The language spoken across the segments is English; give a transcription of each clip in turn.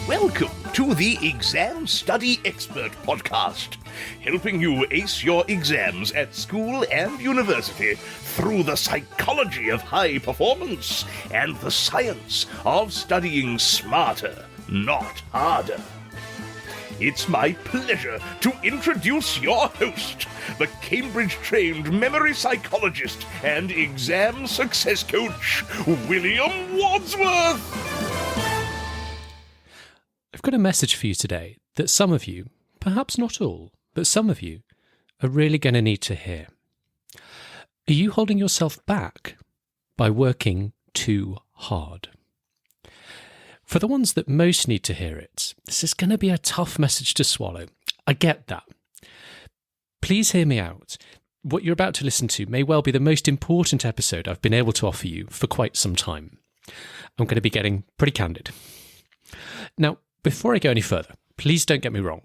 Welcome to the Exam Study Expert Podcast, helping you ace your exams at school and university through the psychology of high performance and the science of studying smarter, not harder. It's my pleasure to introduce your host, the Cambridge-trained memory psychologist and exam success coach, William Wadsworth. I've got a message for you today that some of you, perhaps not all, but some of you, are really going to need to hear. Are you holding yourself back by working too hard? For the ones that most need to hear it, this is going to be a tough message to swallow. I get that. Please hear me out. What you're about to listen to may well be the most important episode I've been able to offer you for quite some time. I'm going to be getting pretty candid. Now, before I go any further, please don't get me wrong.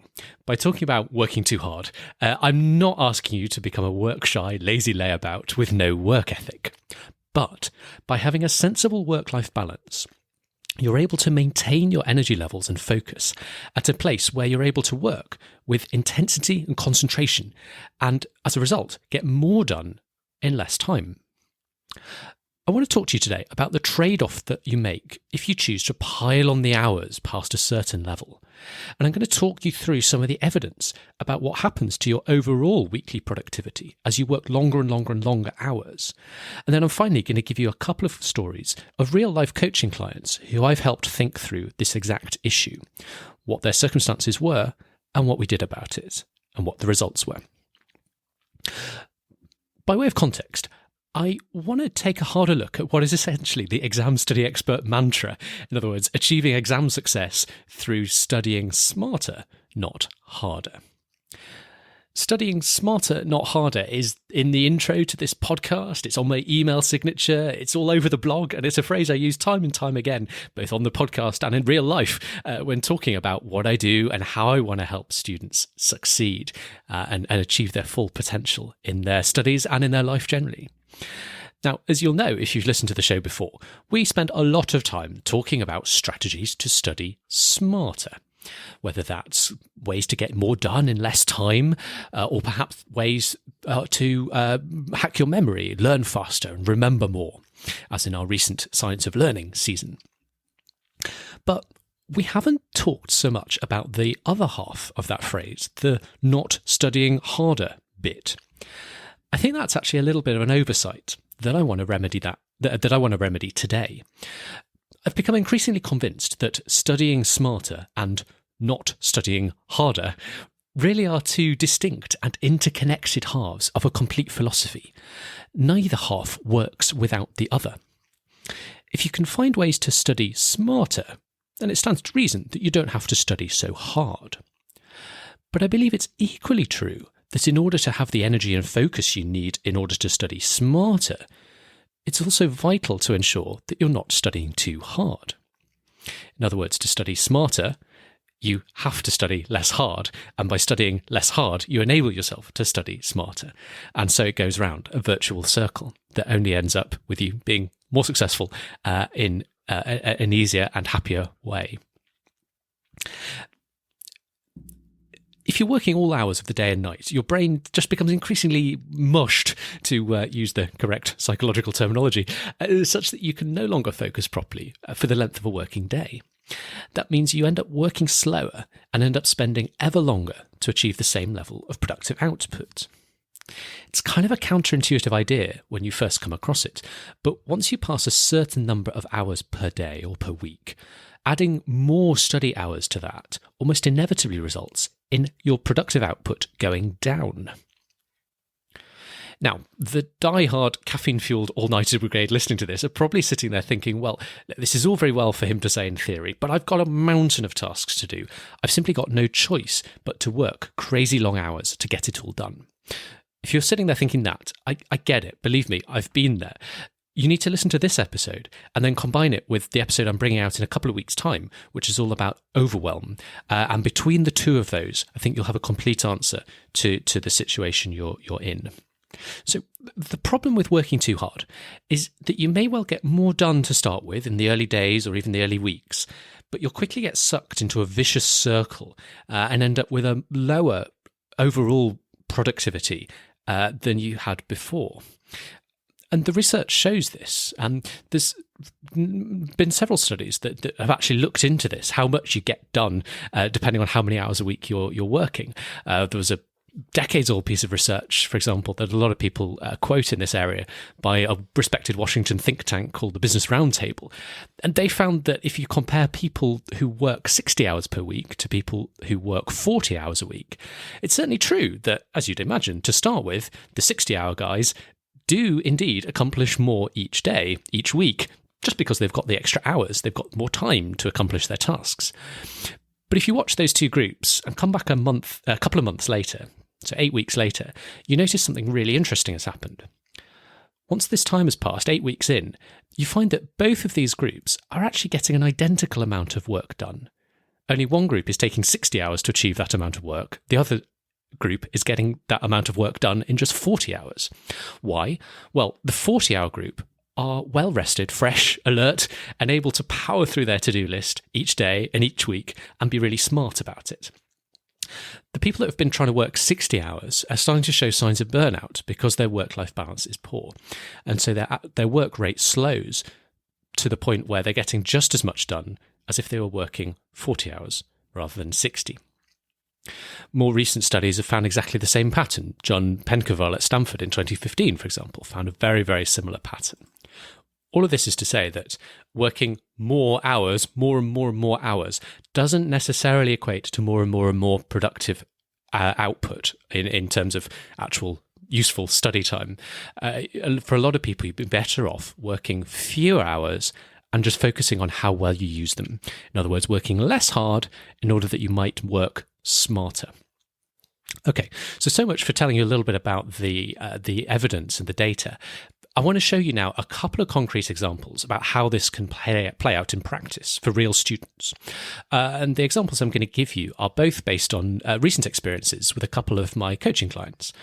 By talking about working too hard, I'm not asking you to become a work-shy, lazy layabout with no work ethic. But by having a sensible work-life balance, you're able to maintain your energy levels and focus at a place where you're able to work with intensity and concentration, and as a result, get more done in less time. I want to talk to you today about the trade-off that you make if you choose to pile on the hours past a certain level. And I'm going to talk you through some of the evidence about what happens to your overall weekly productivity as you work longer and longer and longer hours. And then I'm finally going to give you a couple of stories of real-life coaching clients who I've helped think through this exact issue, what their circumstances were, and what we did about it, and what the results were. By way of context, I want to take a harder look at what is essentially the exam study expert mantra. In other words, achieving exam success through studying smarter, not harder. Studying smarter, not harder is in the intro to this podcast. It's on my email signature. It's all over the blog. And it's a phrase I use time and time again, both on the podcast and in real life, when talking about what I do and how I want to help students succeed and achieve their full potential in their studies and in their life generally. Now, as you'll know if you've listened to the show before, we spend a lot of time talking about strategies to study smarter, whether that's ways to get more done in less time, or perhaps ways to hack your memory, learn faster and remember more, as in our recent Science of Learning season. But we haven't talked so much about the other half of that phrase, the not studying harder bit. I think that's actually a little bit of an oversight that I want to remedy that I want to remedy today. I've become increasingly convinced that studying smarter and not studying harder really are two distinct and interconnected halves of a complete philosophy. Neither half works without the other. If you can find ways to study smarter, then it stands to reason that you don't have to study so hard. But I believe it's equally true that in order to have the energy and focus you need in order to study smarter, it's also vital to ensure that you're not studying too hard. In other words, to study smarter, you have to study less hard, and by studying less hard, you enable yourself to study smarter. And so it goes round, a virtual circle that only ends up with you being more successful in an easier and happier way. If you're working all hours of the day and night, your brain just becomes increasingly mushed, to use the correct psychological terminology, such that you can no longer focus properly for the length of a working day. That means you end up working slower and end up spending ever longer to achieve the same level of productive output. It's kind of a counterintuitive idea when you first come across it, but once you pass a certain number of hours per day or per week, adding more study hours to that almost inevitably results in your productive output going down. Now, the die-hard caffeine-fueled all-nighter brigade listening to this are probably sitting there thinking, well, this is all very well for him to say in theory, but I've got a mountain of tasks to do. I've simply got no choice but to work crazy long hours to get it all done. If you're sitting there thinking that, I get it. Believe me, I've been there. You need to listen to this episode and then combine it with the episode I'm bringing out in a couple of weeks' time, which is all about overwhelm. And between the two of those, I think you'll have a complete answer to the situation you're in. So the problem with working too hard is that you may well get more done to start with in the early days or even the early weeks, but you'll quickly get sucked into a vicious circle and end up with a lower overall productivity than you had before. And the research shows this. There's been several studies that have actually looked into this, how much you get done depending on how many hours a week you're working. There was a decades-old piece of research, for example, that a lot of people quote in this area by a respected Washington think tank called the Business Roundtable. And they found that if you compare people who work 60 hours per week to people who work 40 hours a week, it's certainly true that, as you'd imagine, to start with, the 60-hour guys do indeed accomplish more each day, each week, just because they've got the extra hours, they've got more time to accomplish their tasks. But if you watch those two groups and come back a couple of months later, so 8 weeks later, you notice something really interesting has happened. Once this time has passed, 8 weeks in, you find that both of these groups are actually getting an identical amount of work done. Only one group is taking 60 hours to achieve that amount of work. The other group is getting that amount of work done in just 40 hours. Why? Well, the 40-hour group are well rested, fresh, alert, and able to power through their to-do list each day and each week and be really smart about it. The people that have been trying to work 60 hours are starting to show signs of burnout because their work-life balance is poor. And so their work rate slows to the point where they're getting just as much done as if they were working 40 hours rather than 60. More recent studies have found exactly the same pattern. John Penkoval at Stanford in 2015, for example, found a very, very similar pattern. All of this is to say that working more hours, more and more and more hours, doesn't necessarily equate to more and more productive output in terms of actual useful study time. For a lot of people, you'd be better off working fewer hours and just focusing on how well you use them. In other words, working less hard in order that you might work smarter. Okay, so much for telling you a little bit about the evidence and the data. I want to show you now a couple of concrete examples about how this can play out in practice for real students. And the examples I'm going to give you are both based on recent experiences with a couple of my coaching clients.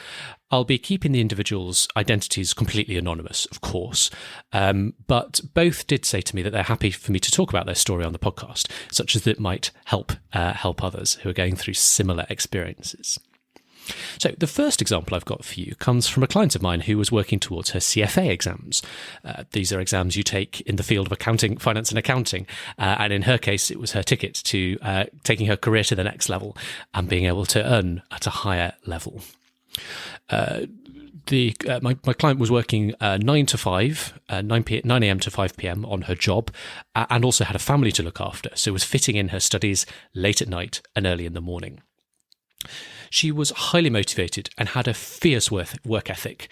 I'll be keeping the individuals' identities completely anonymous, of course, but both did say to me that they're happy for me to talk about their story on the podcast, such as it might help others who are going through similar experiences. So the first example I've got for you comes from a client of mine who was working towards her CFA exams. These are exams you take in the field of accounting, finance and accounting. And in her case, it was her ticket to taking her career to the next level and being able to earn at a higher level. My client was working 9 to 5, 9 a.m. to 5 p.m. on her job and also had a family to look after. So was fitting in her studies late at night and early in the morning. She was highly motivated and had a fierce work ethic,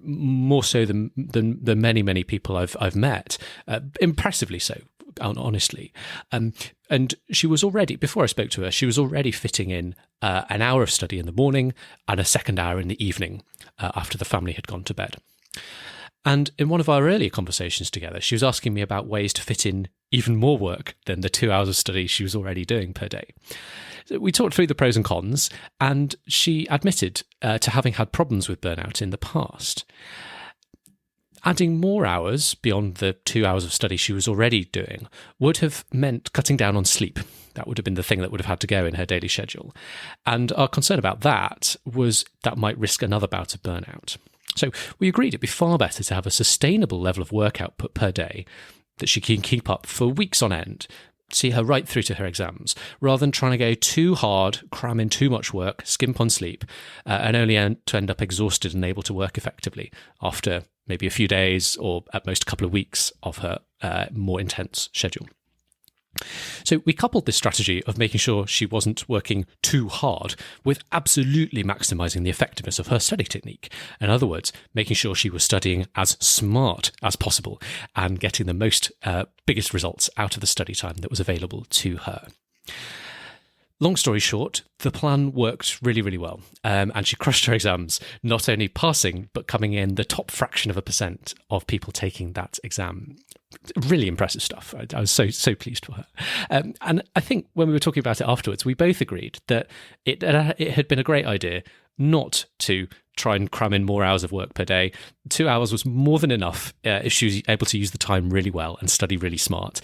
more so than many, many people I've met, impressively so, honestly. And she was already, before I spoke to her, she was already fitting in an hour of study in the morning and a second hour in the evening after the family had gone to bed. And in one of our earlier conversations together, she was asking me about ways to fit in even more work than the 2 hours of study she was already doing per day. So we talked through the pros and cons, and she admitted to having had problems with burnout in the past. Adding more hours beyond the 2 hours of study she was already doing would have meant cutting down on sleep. That would have been the thing that would have had to go in her daily schedule. And our concern about that was that might risk another bout of burnout. So we agreed it'd be far better to have a sustainable level of work output per day that she can keep up for weeks on end, see her right through to her exams, rather than trying to go too hard, cram in too much work, skimp on sleep, and only to end up exhausted and able to work effectively after maybe a few days or at most a couple of weeks of her more intense schedule. So we coupled this strategy of making sure she wasn't working too hard with absolutely maximising the effectiveness of her study technique. In other words, making sure she was studying as smart as possible and getting the most biggest results out of the study time that was available to her. Long story short, the plan worked really, really well, and she crushed her exams, not only passing, but coming in the top fraction of a % of people taking that exam. Really impressive stuff. I was so pleased for her. And I think when we were talking about it afterwards, we both agreed that it had been a great idea not to try and cram in more hours of work per day. 2 hours was more than enough if she was able to use the time really well and study really smart.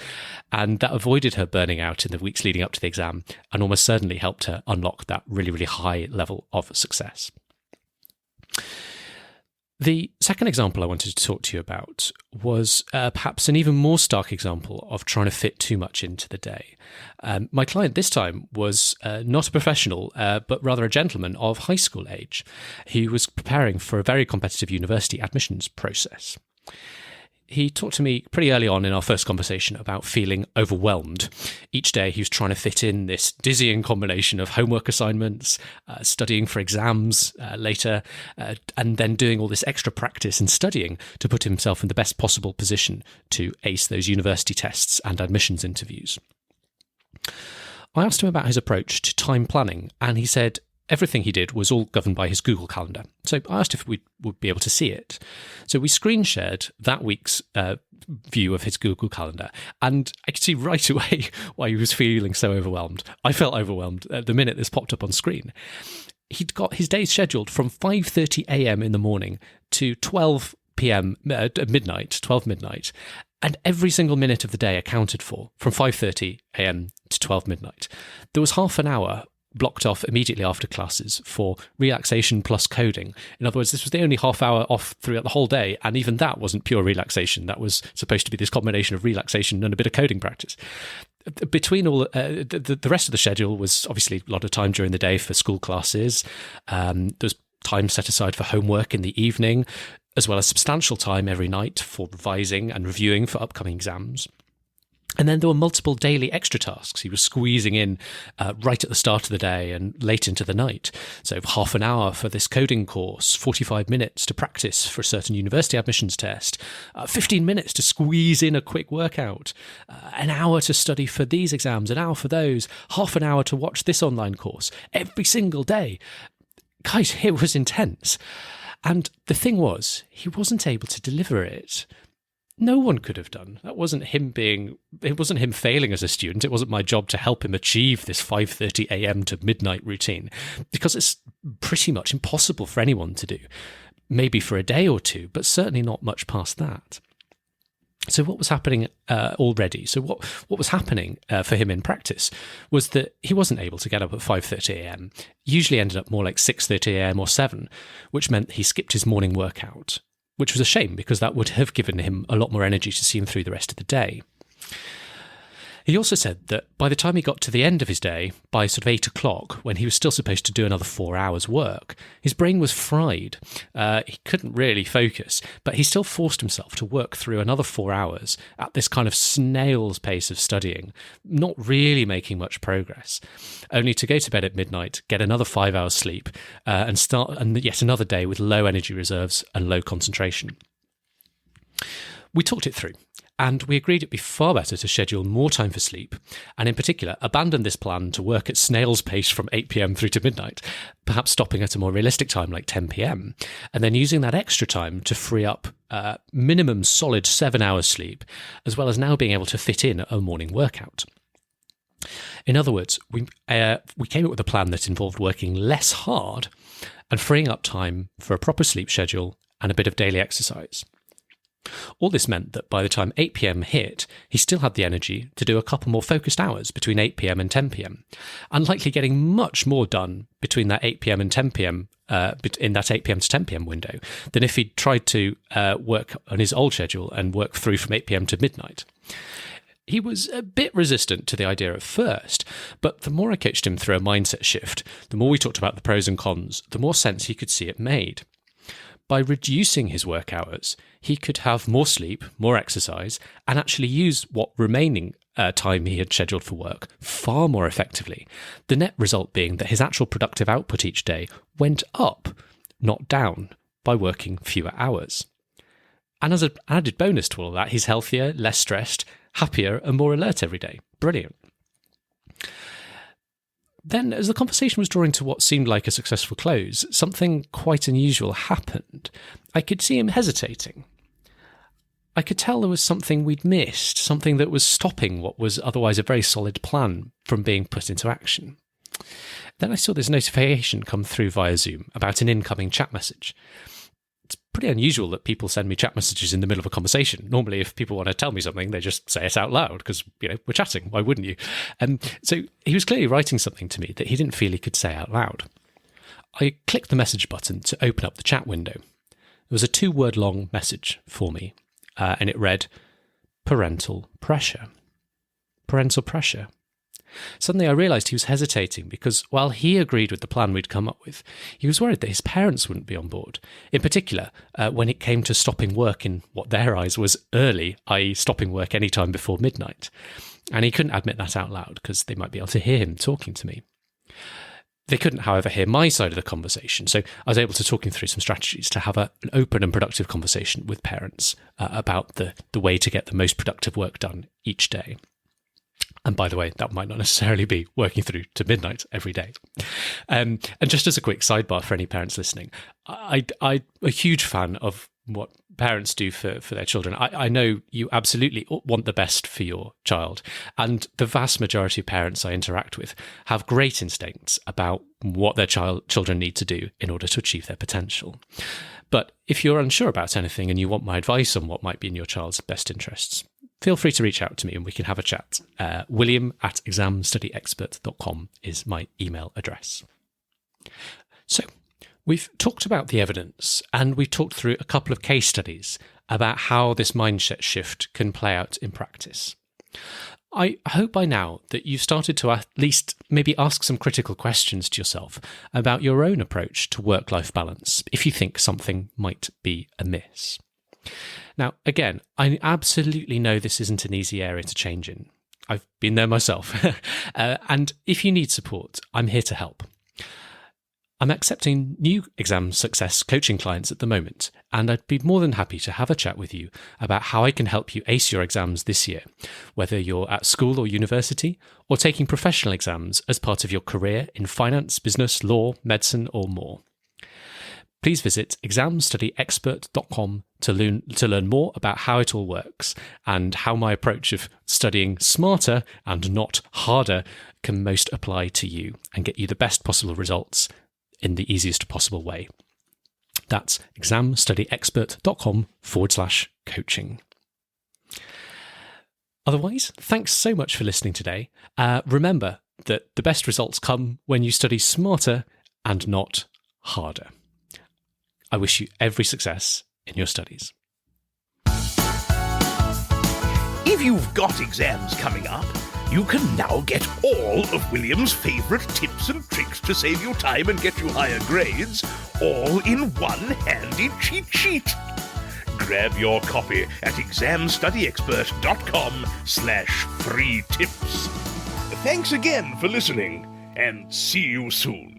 And that avoided her burning out in the weeks leading up to the exam and almost certainly helped her unlock that really, really high level of success. The second example I wanted to talk to you about was perhaps an even more stark example of trying to fit too much into the day. My client this time was not a professional, but rather a gentleman of high school age. He was preparing for a very competitive university admissions process. He talked to me pretty early on in our first conversation about feeling overwhelmed. Each day he was trying to fit in this dizzying combination of homework assignments, studying for exams later, and then doing all this extra practice and studying to put himself in the best possible position to ace those university tests and admissions interviews. I asked him about his approach to time planning, and he said everything he did was all governed by his Google Calendar. So I asked if we would be able to see it. So we screen shared that week's view of his Google Calendar, and I could see right away why he was feeling so overwhelmed. I felt overwhelmed the minute this popped up on screen. He'd got his day scheduled from 5:30 a.m. in the morning to 12 p.m. Midnight, 12 midnight, and every single minute of the day accounted for from 5:30 a.m. to 12 midnight. There was half an hour blocked off immediately after classes for relaxation plus coding. In other words, this was the only half hour off throughout the whole day, and even that wasn't pure relaxation. That was supposed to be this combination of relaxation and a bit of coding practice. Between all the rest of the schedule was obviously a lot of time during the day for school classes. There's time set aside for homework in the evening, as well as substantial time every night for revising and reviewing for upcoming exams. And then there were multiple daily extra tasks he was squeezing in right at the start of the day and late into the night. So half an hour for this coding course, 45 minutes to practice for a certain university admissions test, 15 minutes to squeeze in a quick workout, an hour to study for these exams, an hour for those, half an hour to watch this online course every single day. Guys, it was intense. And the thing was, he wasn't able to deliver it. No one could have done. It wasn't him failing as a student. It wasn't my job to help him achieve this 5:30 a.m. to midnight routine, because it's pretty much impossible for anyone to do. Maybe for a day or two, but certainly not much past that. So what was happening already? So what was happening for him in practice was that he wasn't able to get up at 5:30 a.m. Usually ended up more like 6:30 a.m. or 7, which meant he skipped his morning workout, which was a shame because that would have given him a lot more energy to see him through the rest of the day. He also said that by the time he got to the end of his day, by sort of 8 o'clock, when he was still supposed to do another 4 hours work, his brain was fried. He couldn't really focus, but he still forced himself to work through another 4 hours at this kind of snail's pace of studying, not really making much progress, only to go to bed at midnight, get another 5 hours sleep, and start yet another day with low energy reserves and low concentration. We talked it through, and we agreed it'd be far better to schedule more time for sleep, and in particular, abandon this plan to work at snail's pace from 8 p.m. through to midnight, perhaps stopping at a more realistic time like 10 p.m, and then using that extra time to free up minimum solid 7 hours sleep, as well as now being able to fit in a morning workout. In other words, we came up with a plan that involved working less hard and freeing up time for a proper sleep schedule and a bit of daily exercise. All this meant that by the time 8 p.m. hit, he still had the energy to do a couple more focused hours between 8 p.m. and 10 p.m, and likely getting much more done between that 8 p.m. and 10 p.m, in that 8 p.m. to 10 p.m. window than if he'd tried to work on his old schedule and work through from 8 p.m. to midnight. He was a bit resistant to the idea at first, but the more I coached him through a mindset shift, the more we talked about the pros and cons, the more sense he could see it made. By reducing his work hours, he could have more sleep, more exercise, and actually use what remaining time he had scheduled for work far more effectively. The net result being that his actual productive output each day went up, not down, by working fewer hours. And as an added bonus to all of that, he's healthier, less stressed, happier, and more alert every day. Brilliant. Then, as the conversation was drawing to what seemed like a successful close, something quite unusual happened. I could see him hesitating. I could tell there was something we'd missed, something that was stopping what was otherwise a very solid plan from being put into action. Then I saw this notification come through via Zoom about an incoming chat message. It's pretty unusual that people send me chat messages in the middle of a conversation. Normally, if people want to tell me something, they just say it out loud because, we're chatting. Why wouldn't you? So he was clearly writing something to me that he didn't feel he could say out loud. I clicked the message button to open up the chat window. It was a 2-word long message for me, and it read, parental pressure. Parental pressure. Suddenly I realised he was hesitating because while he agreed with the plan we'd come up with, he was worried that his parents wouldn't be on board. In particular, when it came to stopping work in what their eyes was early, i.e. stopping work any time before midnight. And he couldn't admit that out loud because they might be able to hear him talking to me. They couldn't, however, hear my side of the conversation, so I was able to talk him through some strategies to have an open and productive conversation with parents about the way to get the most productive work done each day. And by the way, that might not necessarily be working through to midnight every day. And just as a quick sidebar for any parents listening, I'm a huge fan of what parents do for their children. I know you absolutely want the best for your child. And the vast majority of parents I interact with have great instincts about what their children need to do in order to achieve their potential. But if you're unsure about anything and you want my advice on what might be in your child's best interests, feel free to reach out to me and we can have a chat. William@examstudyexpert.com is my email address. So, we've talked about the evidence and we've talked through a couple of case studies about how this mindset shift can play out in practice. I hope by now that you've started to at least maybe ask some critical questions to yourself about your own approach to work-life balance if you think something might be amiss. Now, again, I absolutely know this isn't an easy area to change in. I've been there myself. And if you need support, I'm here to help. I'm accepting new exam success coaching clients at the moment, and I'd be more than happy to have a chat with you about how I can help you ace your exams this year, whether you're at school or university, or taking professional exams as part of your career in finance, business, law, medicine, or more. Please visit examstudyexpert.com to learn more about how it all works and how my approach of studying smarter and not harder can most apply to you and get you the best possible results in the easiest possible way. That's examstudyexpert.com/coaching. Otherwise, thanks so much for listening today. Remember that the best results come when you study smarter and not harder. I wish you every success in your studies. If you've got exams coming up, you can now get all of William's favourite tips and tricks to save you time and get you higher grades, all in one handy cheat sheet. Grab your copy at examstudyexpert.com/free tips. Thanks again for listening, and see you soon.